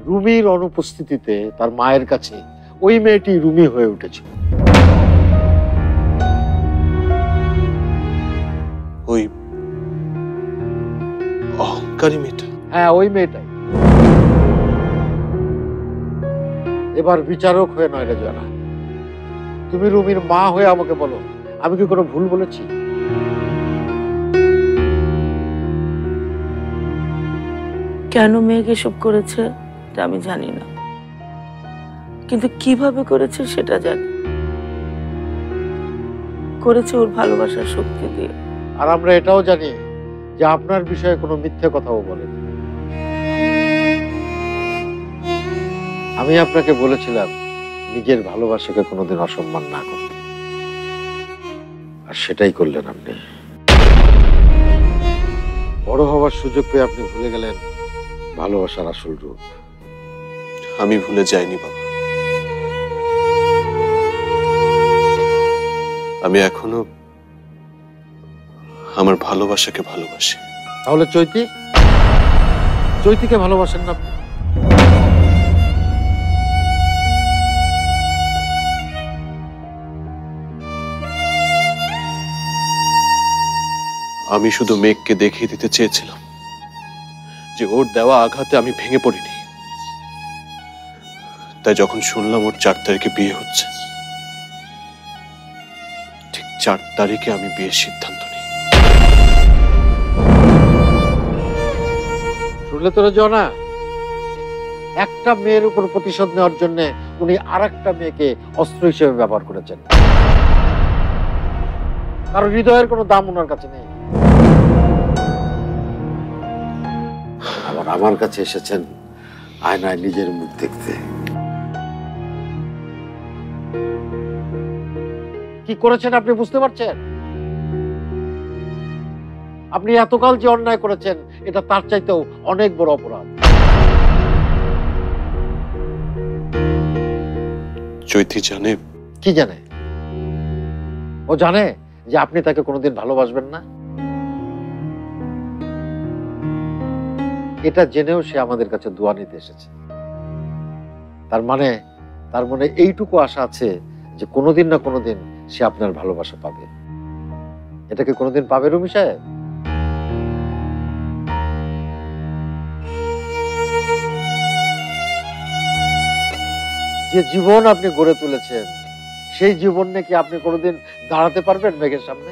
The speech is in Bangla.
রুমির অনুপস্থিতিতে তার মায়ের কাছে ওই মেয়েটি রুমি হয়ে উঠেছিল। ওই অহংকারী মেয়েটা? হ্যাঁ, ওই মেয়েটাই। এবার বিচারক হয়ে নয় রে জনা, তুমি রুমির মা হয়ে আমাকে বলো, আমি কি কোনো ভুল বলেছি? কেন মেঘ এসব করেছে তা আমি জানি না, কিন্তু কিভাবে করেছে সেটা জানি। করেছে ওর ভালোবাসার শক্তি দিয়ে। আর আমরা এটাও জানি যে আপনার বিষয়ে কোনো মিথ্যে কথাও বলেনি। আমি আপনাকে বলেছিলাম নিজের ভালোবাসাকে কোনোদিন অসম্মান না করতে, আর সেটাই করলেন আপনি। বড় হওয়ার সুযোগ পেয়ে আপনি ভুলে গেলেন ভালোবাসার আসল রূপ। আমি ভুলে যাইনি বাবা, আমি এখনো আমার ভালোবাসাকে ভালোবাসি। তাহলে চৈতিকে ভালোবাসেন না আপনি? আমি শুধু মেঘকে দেখিয়ে দিতে চেয়েছিলাম যে ওর দেওয়া আঘাতে আমি ভেঙে পড়িনি। তাই যখন শুনলাম ওর 4 তারিখে বিয়ে হচ্ছে, ঠিক 4 তারিখে আমি বিয়ের সিদ্ধান্ত নিই। শুনলে তোরা জনা, একটা মেয়ের উপর প্রতিশোধ নেওয়ার জন্য উনি আরেকটা মেয়েকে অস্ত্র হিসেবে ব্যবহার করেছেন। কারণ হৃদয়ের কোনো দাম ওনার কাছে নেই। আবার আমার কাছে এসেছেন আয়নায় নিজের মুখ দেখতে। কি করেছেন আপনি বুঝতে পারছেন? আপনি এতকাল যে অন্যায় করেছেন এটা তার চাইতেও অনেক বড় অপরাধ। চৈতি জানে? কি জানে? ও জানে যে আপনি তাকে কোনোদিন ভালোবাসবেন না। এটা জেনেও সে আমাদের কাছে দোয়া নিতে এসেছে। তার মনে এইটুকু আশা আছে যে কোনোদিন না কোনোদিন সে আপনার ভালোবাসা পাবে। এটা কি কোনোদিন পাবে রুমি সাহেব? যে জীবন আপনি গড়ে তুলেছেন সেই জীবন নিয়ে কি আপনি কোনোদিন দাঁড়াতে পারবেন মেঘের সামনে?